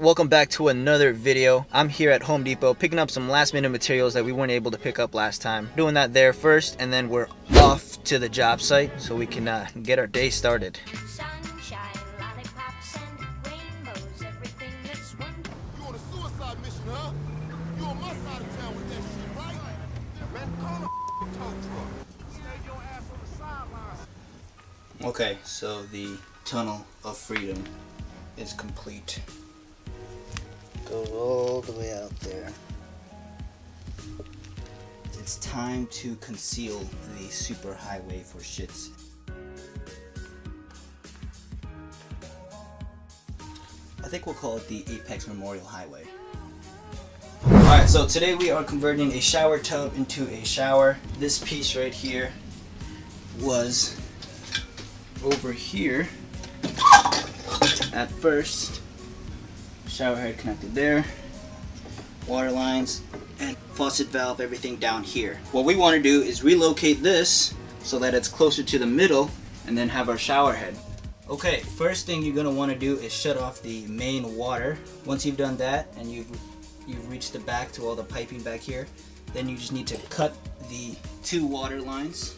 Welcome back to another video. I'm here at Home Depot picking up some last minute materials that we weren't able to pick up last time. Doing that there first, and then we're off to the job site so we can get our day started. Sunshine, lollipops, and rainbows, everything that's wonderful. You on a suicide mission, huh? You on my side of town with that shit, right? Man, call a tow truck. Stay your ass on the sideline. Okay, so the tunnel of freedom is complete. Goes all the way out there. It's time to conceal the super highway for shits. I think we'll call it the Apex Memorial Highway. Alright, so today we are converting a shower tub into a shower. This piece right here was over here at first. Shower head connected there, water lines, and faucet valve, everything down here. What we want to do is relocate this so that it's closer to the middle and then have our shower head. Okay, first thing you're going to want to do is shut off the main water. Once you've done that and you've reached the back to all the piping back here, then you just need to cut the two water lines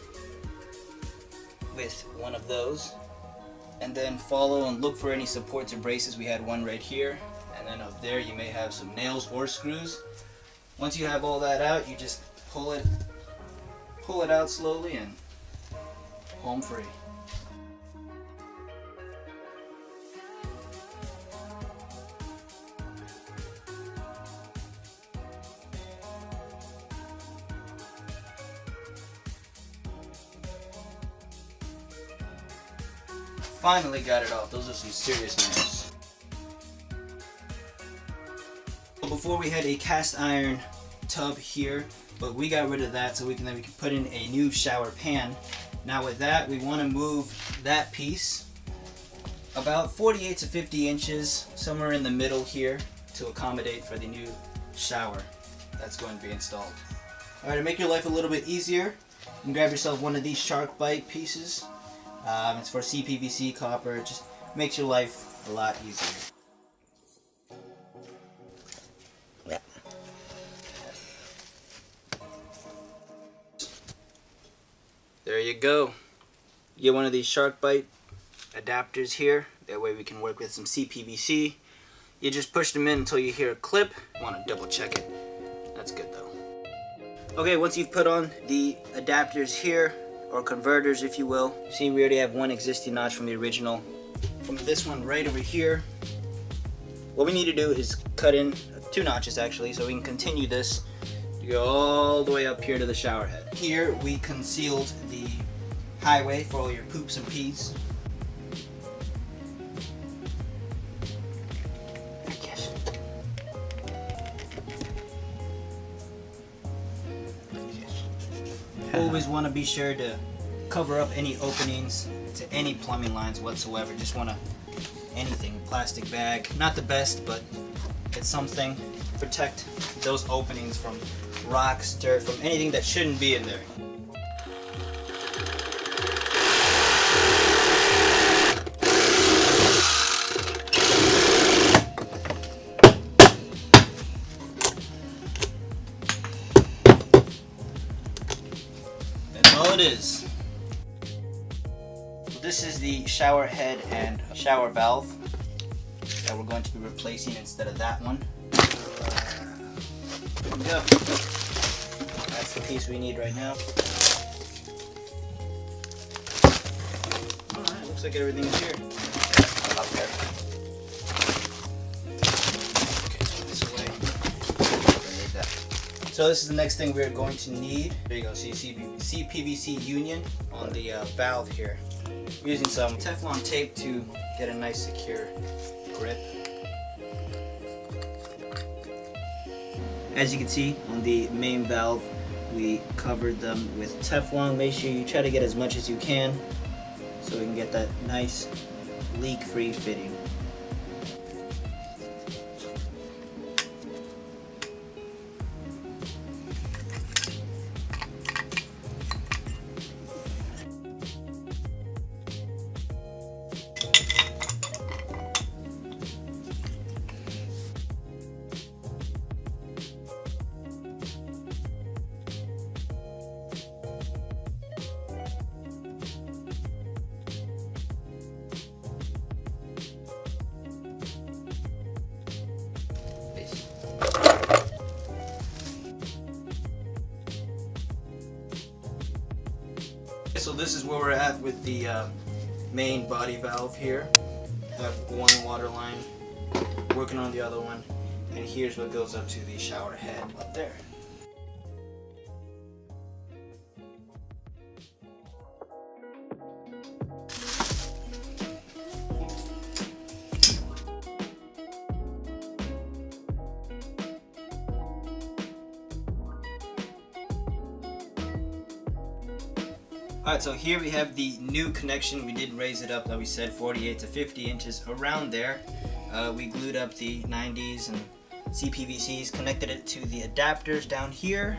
with one of those, and then follow and look for any supports or braces. We had one right here, and then up there you may have some nails or screws. Once you have all that out, you just pull it out slowly and home free. Finally got it off. Those are some serious nails. Before we had a cast iron tub here, but we got rid of that so we can put in a new shower pan. Now with that, we want to move that piece about 48 to 50 inches, somewhere in the middle here, to accommodate for the new shower that's going to be installed. Alright, to make your life a little bit easier, you can grab yourself one of these shark bite pieces. It's for CPVC copper. It just makes your life a lot easier. Yeah. There you go. You get one of these shark bite adapters here. That way we can work with some CPVC. You just push them in until you hear a clip. You want to double check it. That's good though. Okay, once you've put on the adapters here, or converters if you will. See, we already have one existing notch from the original. From this one right over here, what we need to do is cut in two notches actually, so we can continue this to go all the way up here to the shower head. Here we concealed the highway for all your poops and pees. I guess. Always want to be sure to cover up any openings to any plumbing lines whatsoever. Just want to, anything, plastic bag, not the best, but it's something. Protect those openings from rocks, dirt, from anything that shouldn't be in there. That's all it is. This is the shower head and shower valve that we're going to be replacing instead of that one. There we go. That's the piece we need right now. Alright, looks like everything is here. Up there. Okay, put this away. Don't need that. So this is the next thing we're going to need. There you go, see CPVC union on the valve here. I'm using some Teflon tape to get a nice secure grip. As you can see on the main valve, we covered them with Teflon. Make sure you try to get as much as you can so we can get that nice leak-free fitting. so this is where we're at with the main body valve here. I have one water line, working on the other one, and here's what goes up to the shower head up there. Alright, so here we have the new connection. We did raise it up, like we said, 48 to 50 inches around there. We glued up the 90s and CPVCs, connected it to the adapters down here.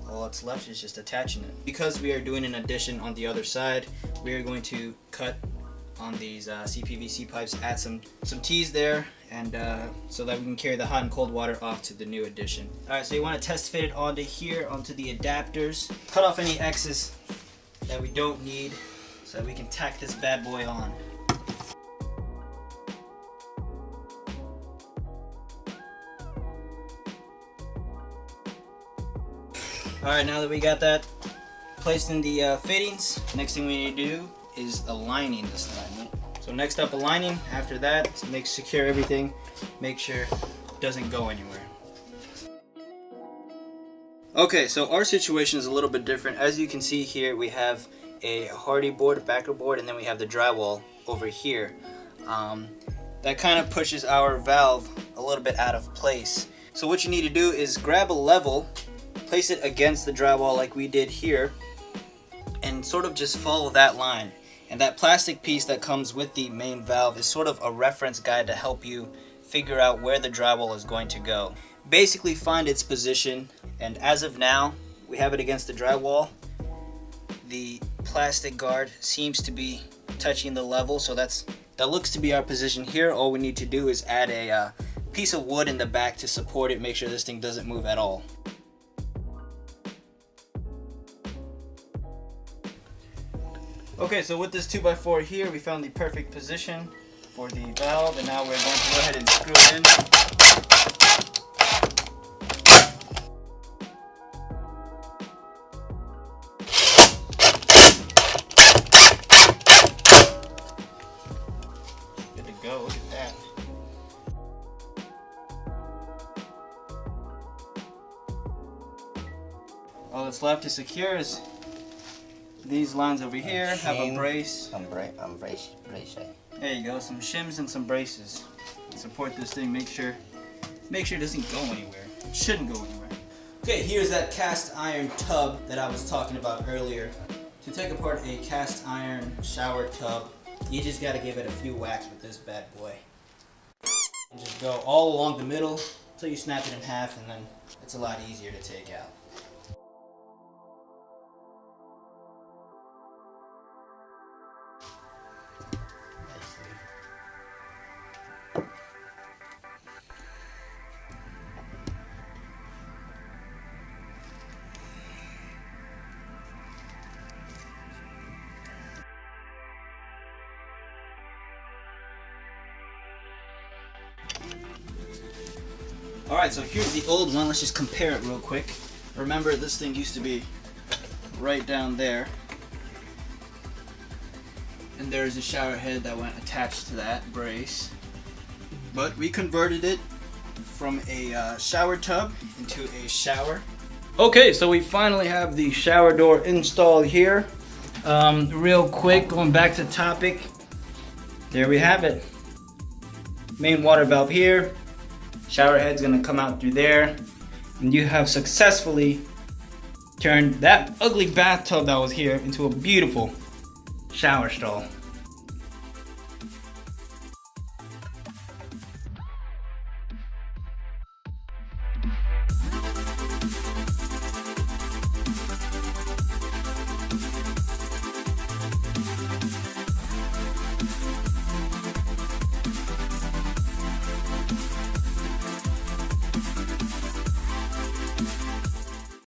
All that's left is just attaching it. Because we are doing an addition on the other side, we are going to cut on these CPVC pipes, add some T's there, and so that we can carry the hot and cold water off to the new addition. Alright, so you want to test fit it onto here, onto the adapters. Cut off any excess that we don't need so that we can tack this bad boy on. Alright, now that we got that placed in the fittings, next thing we need to do is aligning this thing. So next up, aligning. After that, secure everything, make sure it doesn't go anywhere. Okay, so our situation is a little bit different. As you can see here, we have a hardy board, a backer board, and then we have the drywall over here. That kind of pushes our valve a little bit out of place. So what you need to do is grab a level, place it against the drywall like we did here, and sort of just follow that line. And that plastic piece that comes with the main valve is sort of a reference guide to help you figure out where the drywall is going to go. Basically find its position, and as of now, we have it against the drywall. The plastic guard seems to be touching the level, so that looks to be our position here. All we need to do is add a piece of wood in the back to support it, make sure this thing doesn't move at all. Okay, so with this 2x4 here, we found the perfect position for the valve, and now we're going to go ahead and screw it in. Good to go, look at that. All that's left to secure is these lines over here. Have a brace. Brace. There you go, some shims and some braces. Support this thing, make sure it doesn't go anywhere. It shouldn't go anywhere. Okay, here's that cast iron tub that I was talking about earlier. To take apart a cast iron shower tub, you just gotta give it a few whacks with this bad boy. And just go all along the middle until you snap it in half, and then it's a lot easier to take out. Alright, so here's the old one. Let's just compare it real quick. Remember, this thing used to be right down there. And there's a shower head that went attached to that brace. But we converted it from a shower tub into a shower. Okay, so we finally have the shower door installed here. Real quick, going back to topic. There we have it. Main water valve here. Shower head's gonna come out through there, and you have successfully turned that ugly bathtub that was here into a beautiful shower stall.